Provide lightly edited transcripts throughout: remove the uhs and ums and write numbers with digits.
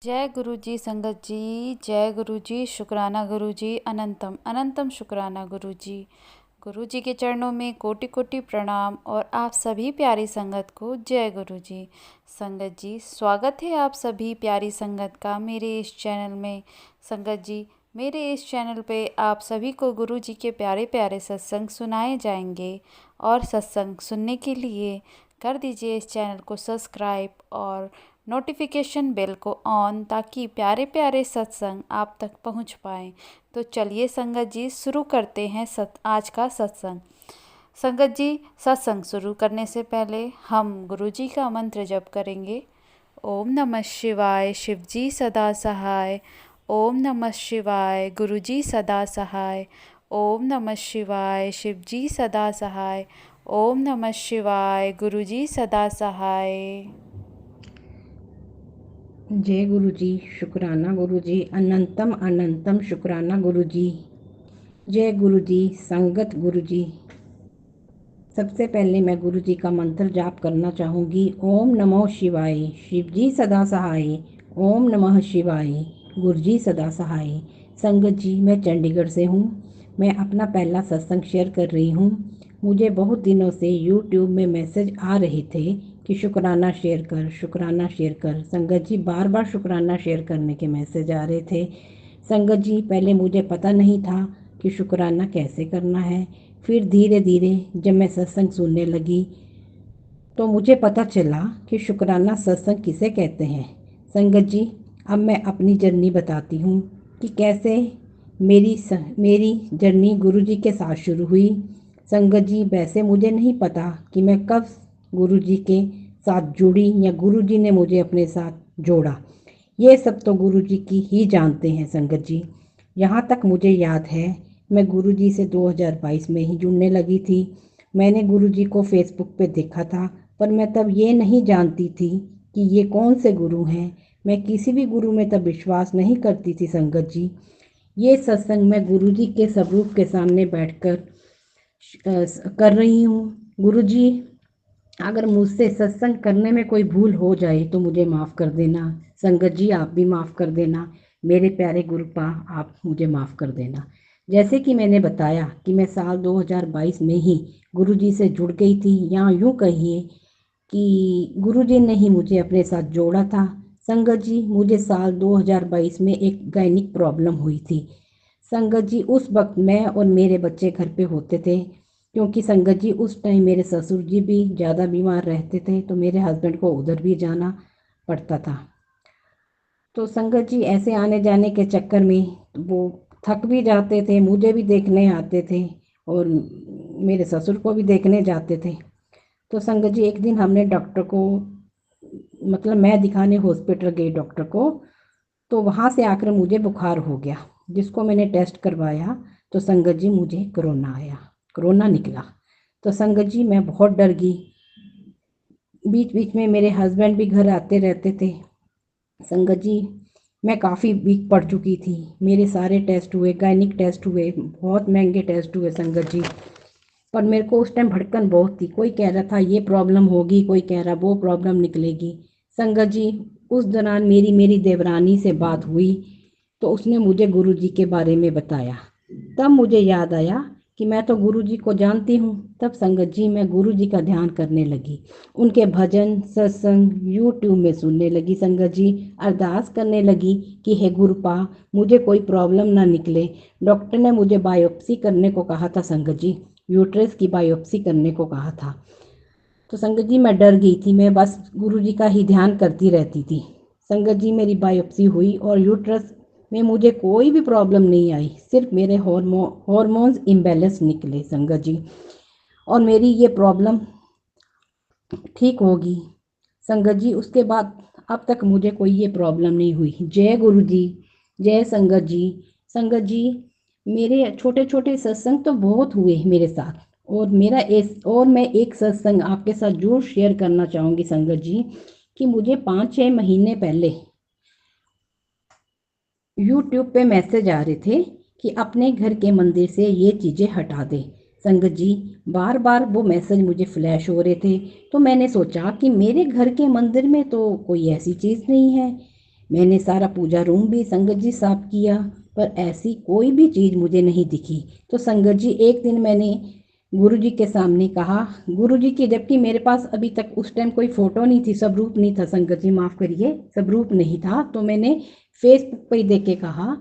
जय गुरु जी संगत जी। जय गुरु जी। शुक्राना गुरु जी। अनंतम अनंतम शुक्राना गुरु जी। गुरु जी के चरणों में कोटि कोटि प्रणाम और आप सभी प्यारी संगत को जय गुरु जी। संगत जी, स्वागत है आप सभी प्यारी संगत का मेरे इस चैनल में। संगत जी, मेरे इस चैनल पे आप सभी को गुरु जी के प्यारे प्यारे सत्संग सुनाए जाएंगे और सत्संग सुनने के लिए कर दीजिए इस चैनल को सब्सक्राइब और नोटिफिकेशन बेल को ऑन, ताकि प्यारे प्यारे सत्संग आप तक पहुंच पाएँ। तो चलिए संगत जी, शुरू करते हैं आज का सत्संग। संगत जी, सत्संग शुरू करने से पहले हम गुरु जी का मंत्र जप करेंगे। ओम नमः शिवाय, शिव जी सदा सहाय। ओम नमः शिवाय, गुरु जी सदा सहाय। ओम नमः शिवाय, शिव जी सदा सहाय। ओम नमः शिवाय, गुरु जी सदा सहाय। जय गुरु जी। शुक्राना गुरु जी। अनंतम अनंतम शुक्राना गुरु जी। जय गुरु जी। संगत गुरु जी। सबसे पहले मैं गुरु जी का मंत्र जाप करना चाहूँगी। ओम नमो शिवाय, शिव जी सदा सहाय। ओम नमः शिवाय, गुरु जी सदा सहाय। संगत जी, मैं चंडीगढ़ से हूँ। मैं अपना पहला सत्संग शेयर कर रही हूँ। मुझे बहुत दिनों से यूट्यूब में मैसेज आ रहे थे कि शुक्राना शेयर कर, शुक्राना शेयर कर। संगत जी, बार बार शुक्राना शेयर करने के मैसेज आ रहे थे। संगत जी, पहले मुझे पता नहीं था कि शुक्राना कैसे करना है। फिर धीरे धीरे जब मैं सत्संग सुनने लगी तो मुझे पता चला कि शुक्राना सत्संग किसे कहते हैं। संगत जी, अब मैं अपनी जर्नी बताती हूँ कि कैसे मेरी जर्नी गुरु जी के साथ शुरू हुई। संगत जी, वैसे मुझे नहीं पता कि मैं कब गुरु जी के साथ जुड़ी या गुरु जी ने मुझे अपने साथ जोड़ा। ये सब तो गुरु जी की ही जानते हैं। संगत जी, यहाँ तक मुझे याद है, मैं गुरु जी से 2022 में ही जुड़ने लगी थी। मैंने गुरु जी को फेसबुक पे देखा था, पर मैं तब ये नहीं जानती थी कि ये कौन से गुरु हैं। मैं किसी भी गुरु में तब विश्वास नहीं करती थी। संगत जी, ये सत्संग मैं गुरु जी के स्वरूप के सामने बैठकर कर रही हूँ। गुरु जी, अगर मुझसे सत्संग करने में कोई भूल हो जाए तो मुझे माफ़ कर देना। संगत जी, आप भी माफ़ कर देना। मेरे प्यारे गुरुपा, आप मुझे माफ़ कर देना। जैसे कि मैंने बताया कि मैं साल 2022 में ही गुरु जी से जुड़ गई थी, या यूँ कहिए कि गुरु जी ने ही मुझे अपने साथ जोड़ा था। संगत जी, मुझे साल 2022 में एक गायनिक प्रॉब्लम हुई थी। संगत जी, उस वक्त मैं और मेरे बच्चे घर पे होते थे, क्योंकि संगत जी उस टाइम मेरे ससुर जी भी ज़्यादा बीमार रहते थे, तो मेरे हस्बैंड को उधर भी जाना पड़ता था। तो संगत जी, ऐसे आने जाने के चक्कर में वो थक भी जाते थे, मुझे भी देखने आते थे और मेरे ससुर को भी देखने जाते थे। तो संगत जी, एक दिन हमने डॉक्टर को, मतलब मैं दिखाने हॉस्पिटल गई डॉक्टर को, तो वहाँ से आकर मुझे बुखार हो गया, जिसको मैंने टेस्ट करवाया तो संगत जी मुझे कोरोना आया, कोरोना निकला। तो संगत जी, मैं बहुत डर गई। बीच बीच में मेरे हस्बैंड भी घर आते रहते थे। संगत जी, मैं काफ़ी वीक पड़ चुकी थी। मेरे सारे टेस्ट हुए, गायनिक टेस्ट हुए, बहुत महंगे टेस्ट हुए संगत जी। पर मेरे को उस टाइम भड़कन बहुत थी। कोई कह रहा था ये प्रॉब्लम होगी, कोई कह रहा वो प्रॉब्लम निकलेगी। संगत जी, उस दौरान मेरी मेरी देवरानी से बात हुई, तो उसने मुझे गुरु जी के बारे में बताया। तब मुझे याद आया कि मैं तो गुरु जी को जानती हूँ। तब संगत जी, मैं गुरु जी का ध्यान करने लगी, उनके भजन सत्संग यूट्यूब में सुनने लगी। संगत जी, अरदास करने लगी कि हे गुरुपा, मुझे कोई प्रॉब्लम ना निकले। डॉक्टर ने मुझे बायोप्सी करने को कहा था। संगत जी, यूट्रस की बायोप्सी करने को कहा था। तो संगत जी, मैं डर गई थी। मैं बस गुरु जी का ही ध्यान करती रहती थी। संगत जी, मेरी बायोप्सी हुई और यूट्रस में मुझे कोई भी प्रॉब्लम नहीं आई, सिर्फ मेरे हॉर्मोन्स इम्बैलेंस निकले। संगत जी, और मेरी ये प्रॉब्लम ठीक होगी। संगत जी, उसके बाद अब तक मुझे कोई ये प्रॉब्लम नहीं हुई। जय गुरु जी। जय संगत जी। संगत जी, मेरे छोटे छोटे सत्संग तो बहुत हुए मेरे साथ, और मैं एक सत्संग आपके साथ जरूर शेयर करना चाहूँगी। संगत जी, कि मुझे 5-6 महीने पहले यूट्यूब पे मैसेज आ रहे थे कि अपने घर के मंदिर से ये चीज़ें हटा दे। संगत जी, बार बार वो मैसेज मुझे फ्लैश हो रहे थे, तो मैंने सोचा कि मेरे घर के मंदिर में तो कोई ऐसी चीज़ नहीं है, मैंने सारा पूजा रूम भी संगत जी साफ किया, पर ऐसी कोई भी चीज़ मुझे नहीं दिखी। तो संगत जी एक दिन मैंने गुरु जी के सामने कहा, गुरु जी की, जबकि मेरे पास अभी तक उस टाइम कोई फ़ोटो नहीं थी, स्वरूप नहीं था, संगत जी माफ़ करिए, स्वरूप नहीं था। तो मैंने फेसबुक पे ही देख के कहा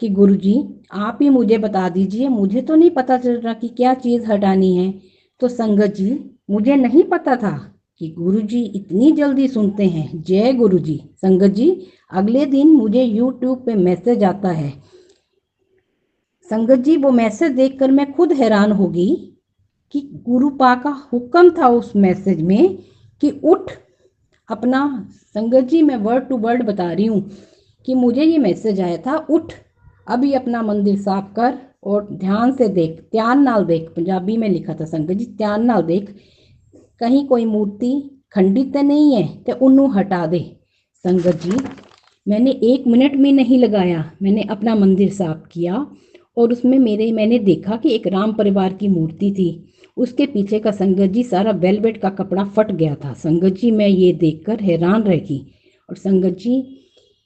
कि गुरु जी आप ही मुझे बता दीजिए, मुझे तो नहीं पता चल रहा कि क्या चीज़ हटानी है। तो संगत जी मुझे नहीं पता था कि गुरु जी इतनी जल्दी सुनते हैं। जय गुरु जी। संगत जी अगले दिन मुझे यूट्यूब पे मैसेज आता है। संगत जी वो मैसेज देखकर मैं खुद हैरान हो गई कि गुरुपा का हुक्म था उस मैसेज में कि उठ अपना, संगत जी मैं वर्ड टू वर्ड बता रही हूँ कि मुझे ये मैसेज आया था, उठ अभी अपना मंदिर साफ कर और ध्यान से देख, ध्यान नाल देख, पंजाबी में लिखा था संगत जी, ध्यान नाल देख कहीं कोई मूर्ति खंडित तो नहीं है तो उन्हों हटा दे। संगत जी मैंने 1 मिनट भी नहीं लगाया, मैंने अपना मंदिर साफ किया और उसमें मैंने देखा कि एक राम परिवार की मूर्ति थी, उसके पीछे का संगत जी सारा वेलवेट का कपड़ा फट गया था। संगत जी मैं ये देखकर हैरान रह गई। और संगत जी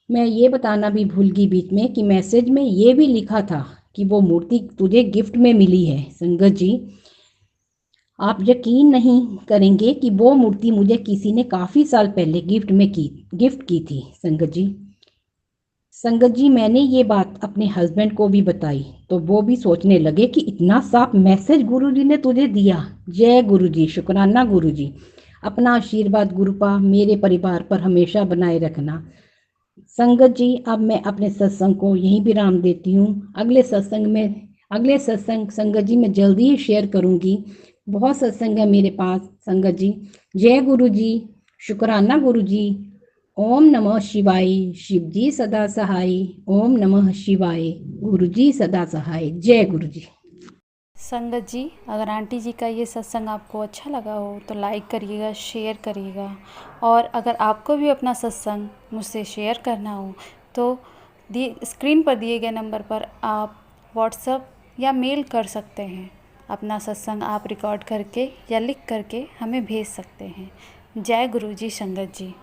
मैं ये बताना भी भूल गई बीच में कि मैसेज में ये भी लिखा था कि वो मूर्ति तुझे गिफ्ट में मिली है। संगत जी आप यकीन नहीं करेंगे कि वो मूर्ति मुझे किसी ने काफ़ी साल पहले गिफ्ट की थी। संगत जी मैंने ये बात अपने हस्बैंड को भी बताई तो वो भी सोचने लगे कि इतना साफ मैसेज गुरु जी ने तुझे दिया। जय गुरु जी, शुक्राना गुरु जी। अपना आशीर्वाद गुरुपा मेरे परिवार पर हमेशा बनाए रखना। संगत जी अब मैं अपने सत्संग को यहीं विराम देती हूँ। अगले सत्संग संगत जी मैं जल्दी ही शेयर करूँगी। बहुत सत्संग है मेरे पास संगत जी। जय गुरु जी, शुक्राना गुरु जी। ओम नमः शिवाय, शिव जी सदा सहाय। ओम नमः शिवाय, गुरु जी सदा सहाय। जय गुरु जी। संगत जी अगर आंटी जी का ये सत्संग आपको अच्छा लगा हो तो लाइक करिएगा, शेयर करिएगा। और अगर आपको भी अपना सत्संग मुझसे शेयर करना हो तो स्क्रीन पर दिए गए नंबर पर आप व्हाट्सएप या मेल कर सकते हैं। अपना सत्संग आप रिकॉर्ड करके या लिख करके हमें भेज सकते हैं। जय गुरु जी संगत जी।